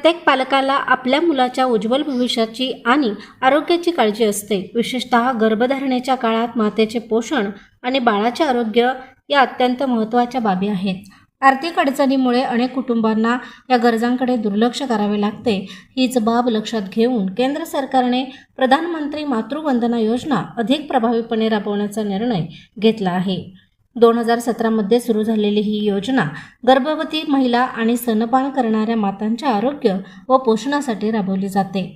प्रत्येक पालकाला आपल्या मुलाच्या उज्ज्वल भविष्याची आणि आरोग्याची काळजी असते. विशेषतः गर्भधारणेच्या काळात मातेचे पोषण आणि बाळाचे आरोग्य या अत्यंत महत्त्वाच्या बाबी आहेत. आर्थिक अडचणीमुळे अनेक कुटुंबांना या गरजांकडे दुर्लक्ष करावे लागते. हीच बाब लक्षात घेऊन केंद्र सरकारने प्रधानमंत्री मातृवंदना योजना अधिक प्रभावीपणे राबवण्याचा निर्णय घेतला आहे. 2017 मध्ये सुरू झालेली ही योजना गर्भवती महिला आणि स्तनपान करणाऱ्या मातांच्या आरोग्य व पोषणासाठी राबवली जाते.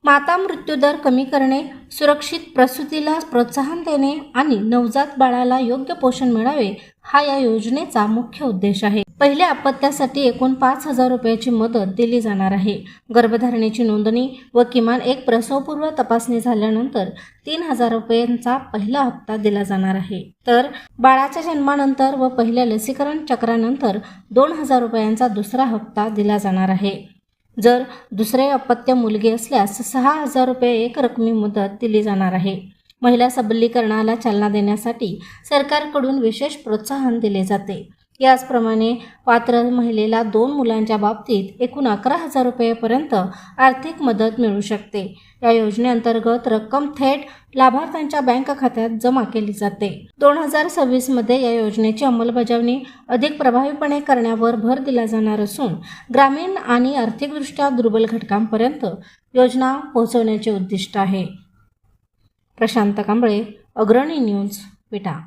माता मृत्यूदर कमी करणे, सुरक्षित प्रसूतीला प्रोत्साहन देणे आणि नवजात बाळाला योग्य पोषण मिळावे हा या योजनेचा मुख्य उद्देश आहे. पहिल्या अपत्यासाठी एकूण 5,000 रुपयाची मदत दिली जाणार आहे. गर्भधारणेची नोंदणी व किमान एक प्रसवपूर्व तपासणी झाल्यानंतर 3,000 रुपयांचा पहिला हप्ता दिला जाणार आहे. तर बाळाच्या जन्मानंतर व पहिल्या लसीकरण चक्रानंतर 2,000 रुपयांचा दुसरा हप्ता दिला जाणार आहे. जर दुसरे अपत्य मुलगी असल्यास 6,000 रुपये एकरकमी मदत दिली जाणार आहे. महिला सबलीकरणाला चालना देण्यासाठी सरकारकडून विशेष प्रोत्साहन दिले जाते. याचप्रमाणे पात्र महिलेला 2 मुलांच्या बाबतीत एकूण 11,000 रुपयेपर्यंत आर्थिक मदत मिळू शकते. या योजनेअंतर्गत रक्कम थेट लाभार्थ्यांच्या बँक खात्यात जमा केली जाते. 2026 मध्ये या योजनेची अंमलबजावणी अधिक प्रभावीपणे करण्यावर भर दिला जाणार असून ग्रामीण आणि आर्थिकदृष्ट्या दुर्बल घटकांपर्यंत योजना पोहोचवण्याचे उद्दिष्ट आहे. प्रशांत कांबळे, अग्रणी न्यूज, विटा.